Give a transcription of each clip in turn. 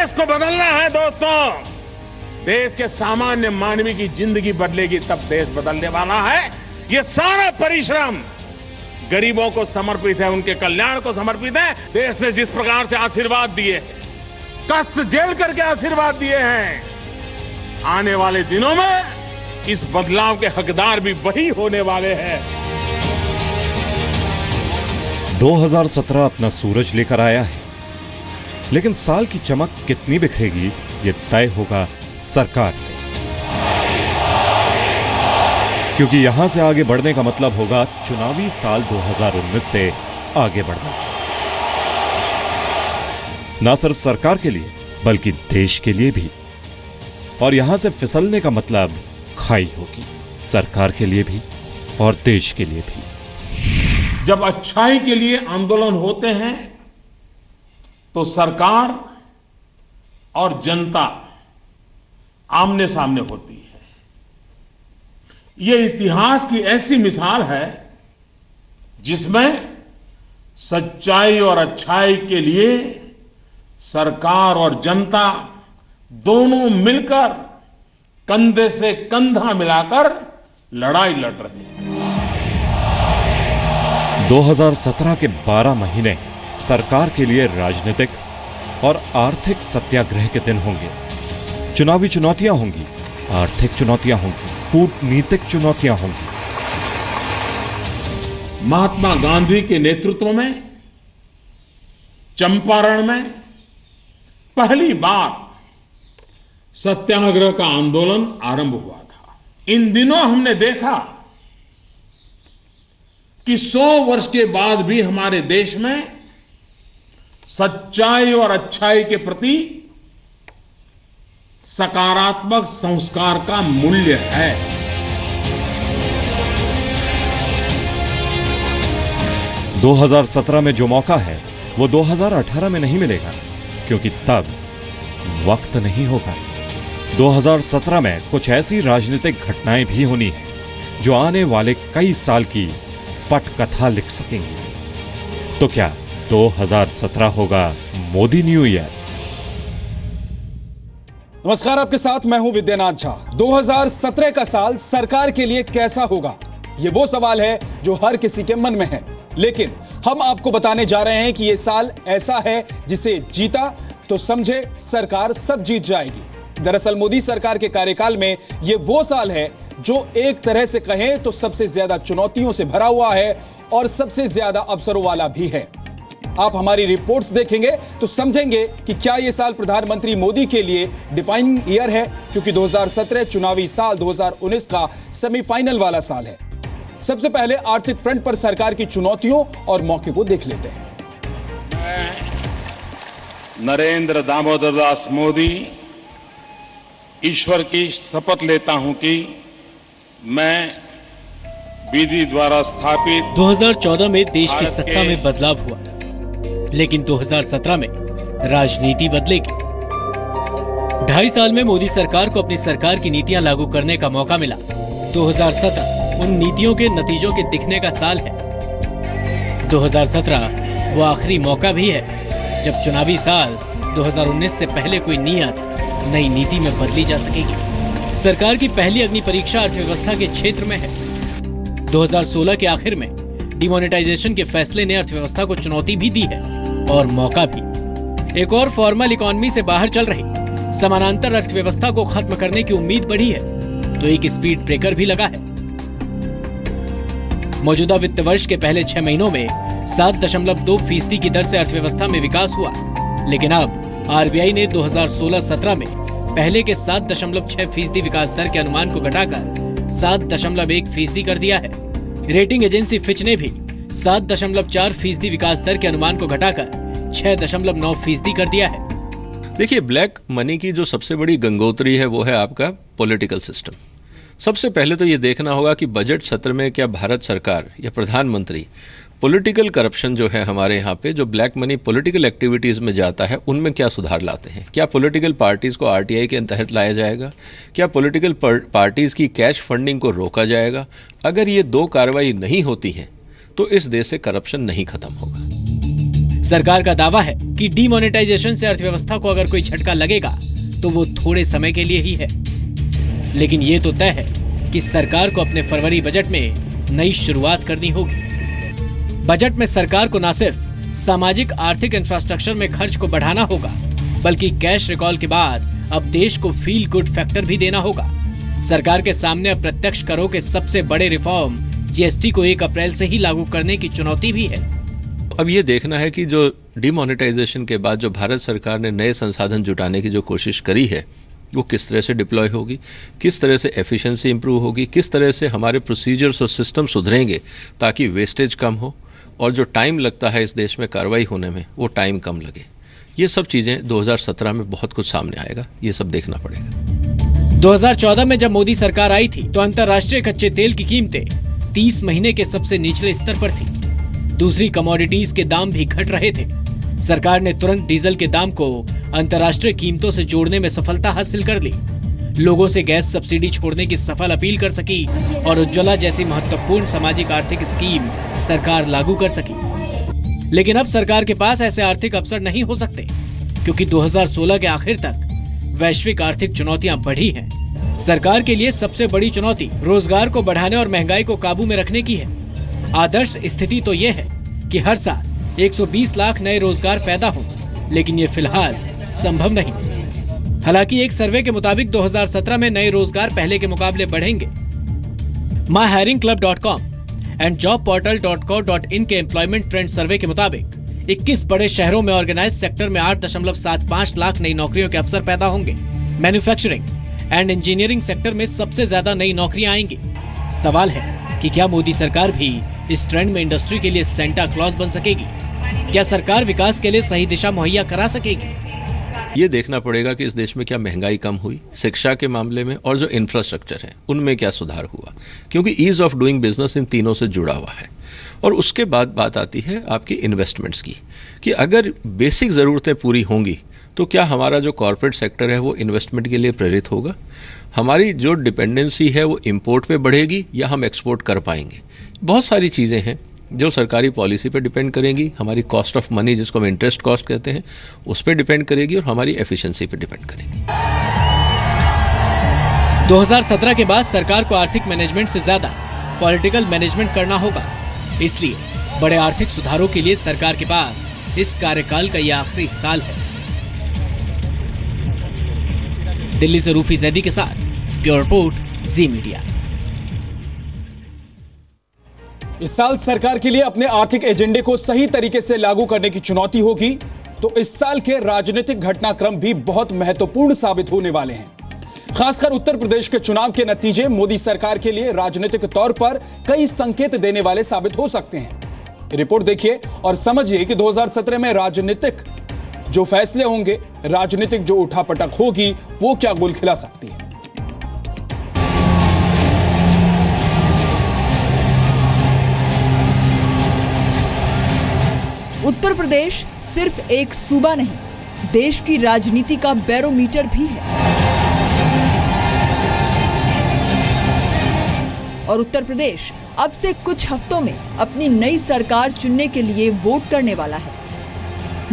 देश को बदलना है दोस्तों, देश के सामान्य मानवी की जिंदगी बदलेगी तब देश बदलने वाला है। ये सारा परिश्रम गरीबों को समर्पित है, उनके कल्याण को समर्पित है। देश ने जिस प्रकार से आशीर्वाद दिए, कष्ट झेल करके आशीर्वाद दिए हैं, आने वाले दिनों में इस बदलाव के हकदार भी वही होने वाले हैं। 2017 अपना सूरज लेकर आया है, लेकिन साल की चमक कितनी बिखरेगी ये तय होगा सरकार से, क्योंकि यहां से आगे बढ़ने का मतलब होगा चुनावी साल 2019 से आगे बढ़ना, ना सिर्फ सरकार के लिए बल्कि देश के लिए भी। और यहां से फिसलने का मतलब खाई होगी, सरकार के लिए भी और देश के लिए भी। जब अच्छाई के लिए आंदोलन होते हैं तो सरकार और जनता आमने सामने होती है। यह इतिहास की ऐसी मिसाल है जिसमें सच्चाई और अच्छाई के लिए सरकार और जनता दोनों मिलकर कंधे से कंधा मिलाकर लड़ाई लड़ रहे हैं। 2017 के 12 महीने सरकार के लिए राजनीतिक और आर्थिक सत्याग्रह के दिन होंगे। चुनावी चुनौतियां होंगी, आर्थिक चुनौतियां होंगी, कूटनीतिक चुनौतियां होंगी। महात्मा गांधी के नेतृत्व में चंपारण में पहली बार सत्याग्रह का आंदोलन आरंभ हुआ था। इन दिनों हमने देखा कि 100 वर्ष के बाद भी हमारे देश में सच्चाई और अच्छाई के प्रति सकारात्मक संस्कार का मूल्य है। – 2017 में जो मौका है वो 2018 में नहीं मिलेगा, क्योंकि तब वक्त नहीं होगा। 2017 में कुछ ऐसी राजनीतिक घटनाएं भी होनी है जो आने वाले कई साल की पटकथा लिख सकेंगी। तो क्या 2017 होगा मोदी न्यू ईयर? नमस्कार, आपके साथ मैं हूं विद्यानाथ झा। 2017 का साल सरकार के लिए कैसा होगा, ये वो सवाल है जो हर किसी के मन में है। लेकिन हम आपको बताने जा रहे हैं कि ये साल ऐसा है जिसे जीता तो समझे सरकार सब जीत जाएगी। दरअसल मोदी सरकार के कार्यकाल में ये वो साल है जो एक तरह से कहें तो सबसे ज्यादा चुनौतियों से भरा हुआ है और सबसे ज्यादा अवसरों वाला भी है। आप हमारी रिपोर्ट्स देखेंगे तो समझेंगे कि क्या यह साल प्रधानमंत्री मोदी के लिए डिफाइनिंग ईयर है, क्योंकि 2017 चुनावी साल 2019 का सेमीफाइनल वाला साल है। सबसे पहले आर्थिक फ्रंट पर सरकार की चुनौतियों और मौके को देख लेते हैं। नरेंद्र दामोदर दास मोदी ईश्वर की शपथ लेता हूं कि मैं विधि द्वारा स्थापित 2014 में देश की सत्ता में बदलाव हुआ, लेकिन 2017 में राजनीति बदलेगी। 2.5 साल में मोदी सरकार को अपनी सरकार की नीतियां लागू करने का मौका मिला। 2017 उन नीतियों के नतीजों के दिखने का साल है। 2017 वो आखिरी मौका भी है जब चुनावी साल 2019 से पहले कोई नियत नई नीति में बदली जा सकेगी। सरकार की पहली अग्नि परीक्षा अर्थव्यवस्था के क्षेत्र में है। 2016 के आखिर में डिमोनेटाइजेशन के फैसले ने अर्थव्यवस्था को चुनौती भी दी है और मौका भी। एक और फॉर्मल इकोनॉमी से बाहर चल रही समानांतर अर्थव्यवस्था को खत्म करने की उम्मीद बढ़ी है, तो एक स्पीड ब्रेकर भी लगा है। मौजूदा वित्त वर्ष के पहले 6 महीनों में 7.2% की दर से अर्थव्यवस्था में विकास हुआ, लेकिन अब आरबीआई ने 2016-17 में पहले के 7.6% विकास दर के अनुमान को घटाकर 7.1% कर दिया है। रेटिंग एजेंसी फिच ने भी 7.4% विकास दर के अनुमान को घटाकर 6.9% कर दिया है। देखिए, ब्लैक मनी की जो सबसे बड़ी गंगोत्री है वो है आपका पॉलिटिकल सिस्टम। सबसे पहले तो ये देखना होगा कि बजट सत्र में क्या भारत सरकार या प्रधानमंत्री पॉलिटिकल करप्शन जो है हमारे यहाँ पे जो ब्लैक मनी पॉलिटिकल एक्टिविटीज़ में जाता है उनमें क्या सुधार लाते हैं। क्या पॉलिटिकल पार्टीज़ को आरटीआई के तहत लाया जाएगा? क्या पॉलिटिकल पार्टीज़ की कैश फंडिंग को रोका जाएगा? अगर ये 2 कार्रवाई नहीं होती हैं तो इस देश से करप्शन नहीं खत्म होगा। सरकार का दावा है कि डीमोनेटाइजेशन से अर्थव्यवस्था को अगर कोई झटका लगेगा तो वो थोड़े समय के लिए ही है, लेकिन ये तो तय है कि सरकार को अपने फरवरी बजट में नई शुरुआत करनी होगी। बजट में सरकार को न सिर्फ सामाजिक आर्थिक इंफ्रास्ट्रक्चर में खर्च को बढ़ाना होगा, बल्कि कैश रिकॉल के बाद अब देश को फील गुड फैक्टर भी देना होगा। सरकार के सामने अप्रत्यक्ष करों के सबसे बड़े रिफॉर्म जीएसटी को 1 अप्रैल से ही लागू करने की चुनौती भी है। अब ये देखना है कि जो डिमोनेटाइजेशन के बाद जो भारत सरकार ने नए संसाधन जुटाने की जो कोशिश करी है वो किस तरह से डिप्लॉय होगी, किस तरह से एफिशिएंसी इंप्रूव होगी, किस तरह से हमारे प्रोसीजर्स और सिस्टम सुधरेंगे ताकि वेस्टेज कम हो और जो टाइम लगता है इस देश में कार्रवाई होने में वो टाइम कम लगे। ये सब चीज़ें 2017 में बहुत कुछ सामने आएगा, ये सब देखना पड़ेगा। 2014 में जब मोदी सरकार आई थी तो अंतर्राष्ट्रीय कच्चे तेल की कीमतें 30 महीने के सबसे निचले स्तर पर थी। दूसरी कमोडिटीज के दाम भी घट रहे थे। सरकार ने तुरंत डीजल के दाम को अंतर्राष्ट्रीय कीमतों से जोड़ने में सफलता हासिल कर ली। लोगों से गैस सब्सिडी छोड़ने की सफल अपील कर सकी और उज्ज्वला जैसी महत्वपूर्ण सामाजिक आर्थिक स्कीम सरकार लागू कर सकी। लेकिन अब सरकार के पास ऐसे आर्थिक अवसर नहीं हो सकते, क्योंकि 2016 के आखिर तक वैश्विक आर्थिक चुनौतियां बढ़ी हैं। सरकार के लिए सबसे बड़ी चुनौती रोजगार को बढ़ाने और महंगाई को काबू में रखने की है। आदर्श स्थिति तो ये है कि हर साल 120 लाख नए रोजगार पैदा हों, लेकिन ये फिलहाल संभव नहीं। हालांकि एक सर्वे के मुताबिक 2017 में नए रोजगार पहले के मुकाबले बढ़ेंगे। myhiringclub.com एंड jobportal.co.in के एम्प्लॉयमेंट ट्रेंड सर्वे के मुताबिक 21 बड़े शहरों में ऑर्गेनाइज्ड सेक्टर में 8.75 लाख नई नौकरियों के अवसर पैदा होंगे। मैन्युफैक्चरिंग एंड इंजीनियरिंग सेक्टर में सबसे ज्यादा नई नौकरियां आएंगी। सवाल है कि क्या मोदी सरकार भी इस ट्रेंड में इंडस्ट्री के लिए सेंटा क्लॉज बन सकेगी? क्या सरकार विकास के लिए सही दिशा मुहैया करा सकेगी? ये देखना पड़ेगा कि इस देश में क्या महंगाई कम हुई, शिक्षा के मामले में और जो इंफ्रास्ट्रक्चर है उनमें क्या सुधार हुआ, क्योंकि ईज ऑफ डूइंग बिजनेस इन तीनों से जुड़ा हुआ है। और उसके बाद बात आती है आपकी इन्वेस्टमेंट्स की, कि अगर बेसिक ज़रूरतें पूरी होंगी तो क्या हमारा जो कॉर्पोरेट सेक्टर है वो इन्वेस्टमेंट के लिए प्रेरित होगा, हमारी जो डिपेंडेंसी है वो इंपोर्ट पे बढ़ेगी या हम एक्सपोर्ट कर पाएंगे। बहुत सारी चीज़ें हैं जो सरकारी पॉलिसी पे डिपेंड करेंगी, हमारी कॉस्ट ऑफ मनी जिसको हम इंटरेस्ट कॉस्ट कहते हैं उस पे डिपेंड करेगी और हमारी एफिशिएंसी पे डिपेंड करेगी। 2017 के बाद सरकार को आर्थिक मैनेजमेंट से ज्यादा पॉलिटिकल मैनेजमेंट करना होगा। इसलिए बड़े आर्थिक सुधारों के लिए सरकार के पास इस कार्यकाल का यह आखिरी साल है। दिल्ली से रूफी जैदी के साथ ब्यूरो रिपोर्ट, जी मीडिया। इस साल सरकार के लिए अपने आर्थिक एजेंडे को सही तरीके से लागू करने की चुनौती होगी, तो इस साल के राजनीतिक घटनाक्रम भी बहुत महत्वपूर्ण साबित होने वाले हैं। खासकर उत्तर प्रदेश के चुनाव के नतीजे मोदी सरकार के लिए राजनीतिक तौर पर कई संकेत देने वाले साबित हो सकते हैं। रिपोर्ट देखिए और समझिए कि 2017 में राजनीतिक जो फैसले होंगे, राजनीतिक जो उठापटक होगी, वो क्या गुल खिला सकती है। उत्तर प्रदेश सिर्फ एक सूबा नहीं, देश की राजनीति का बैरोमीटर भी है। और उत्तर प्रदेश अब से कुछ हफ्तों में अपनी नई सरकार चुनने के लिए वोट करने वाला है।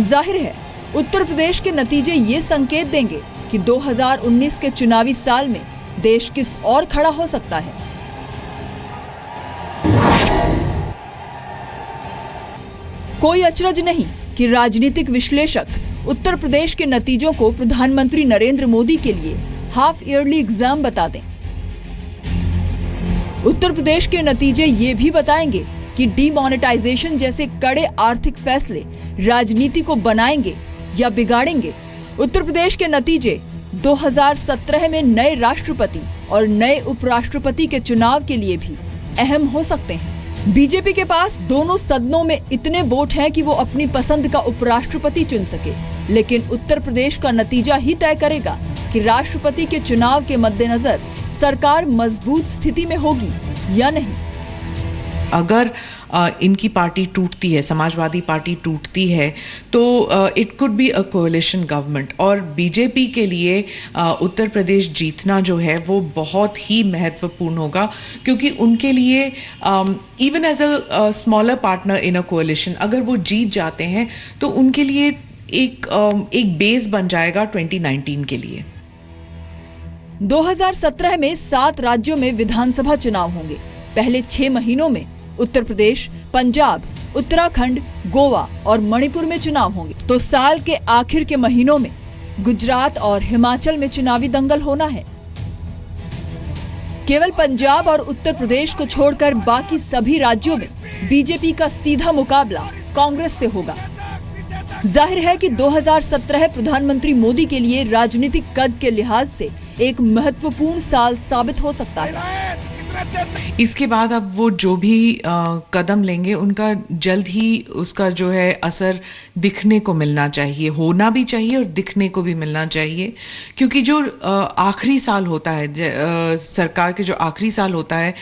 जाहिर है, उत्तर प्रदेश के नतीजे ये संकेत देंगे कि 2019 के चुनावी साल में देश किस ओर खड़ा हो सकता है। कोई अचरज नहीं कि राजनीतिक विश्लेषक उत्तर प्रदेश के नतीजों को प्रधानमंत्री नरेंद्र मोदी के लिए हाफ ईयरली एग्जाम बता दें। उत्तर प्रदेश के नतीजे ये भी बताएंगे कि डीमोनेटाइजेशन जैसे कड़े आर्थिक फैसले राजनीति को बनाएंगे या बिगाड़ेंगे। उत्तर प्रदेश के नतीजे 2017 में नए राष्ट्रपति और नए उपराष्ट्रपति के चुनाव के लिए भी अहम हो सकते हैं। बीजेपी के पास दोनों सदनों में इतने वोट हैं कि वो अपनी पसंद का उपराष्ट्रपति चुन सके, लेकिन उत्तर प्रदेश का नतीजा ही तय करेगा कि राष्ट्रपति के चुनाव के मद्देनजर सरकार मजबूत स्थिति में होगी या नहीं। अगर इनकी पार्टी टूटती है, समाजवादी पार्टी टूटती है, तो it could be a coalition government. और बीजेपी के लिए उत्तर प्रदेश जीतना जो है वो बहुत ही महत्वपूर्ण होगा, क्योंकि उनके लिए even as a smaller partner in a coalition अगर वो जीत जाते हैं तो उनके लिए एक बेस बन जाएगा 2019 के लिए। 2017 में 7 राज्यों में विधानसभा चुनाव होंगे। पहले 6 महीनों में उत्तर प्रदेश, पंजाब, उत्तराखंड, गोवा और मणिपुर में चुनाव होंगे, तो साल के आखिर के महीनों में गुजरात और हिमाचल में चुनावी दंगल होना है। केवल पंजाब और उत्तर प्रदेश को छोड़कर बाकी सभी राज्यों में बीजेपी का सीधा मुकाबला कांग्रेस से होगा। जाहिर है कि 2017 प्रधानमंत्री मोदी के लिए राजनीतिक कद के लिहाज से एक महत्वपूर्ण साल साबित हो सकता है। इसके बाद अब वो जो भी कदम लेंगे उनका जल्द ही उसका जो है असर दिखने को मिलना चाहिए, होना भी चाहिए और दिखने को भी मिलना चाहिए, क्योंकि जो आखिरी साल होता है सरकार के जो आखिरी साल होता है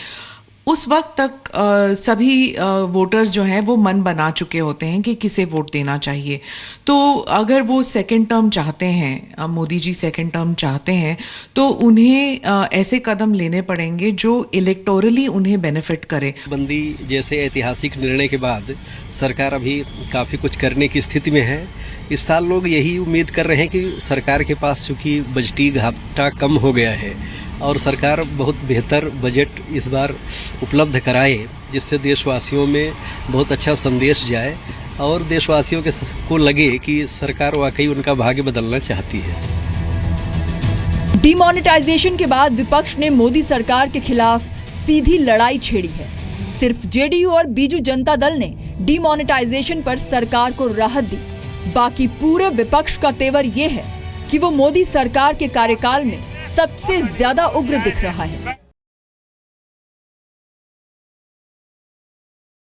उस वक्त तक सभी वोटर्स जो हैं वो मन बना चुके होते हैं कि किसे वोट देना चाहिए। तो अगर वो सेकंड टर्म चाहते हैं, मोदी जी सेकंड टर्म चाहते हैं, तो उन्हें ऐसे कदम लेने पड़ेंगे जो इलेक्टोरली उन्हें बेनिफिट करे। बंदी जैसे ऐतिहासिक निर्णय के बाद सरकार अभी काफ़ी कुछ करने की स्थिति में है। इस साल लोग यही उम्मीद कर रहे हैं कि सरकार के पास चूँकि बजटी घाटा कम हो गया है और सरकार बहुत बेहतर बजट इस बार उपलब्ध कराए, जिससे देशवासियों में बहुत अच्छा संदेश जाए और देशवासियों को लगे कि सरकार वाकई उनका भाग्य बदलना चाहती है। डिमोनेटाइजेशन के बाद विपक्ष ने मोदी सरकार के खिलाफ सीधी लड़ाई छेड़ी है। सिर्फ जेडीयू और बीजू जनता दल ने डिमोनेटाइजेशन पर सरकार को राहत दी। बाकी पूरे विपक्ष का तेवर ये है कि वो मोदी सरकार के कार्यकाल में सबसे ज्यादा उग्र दिख रहा है।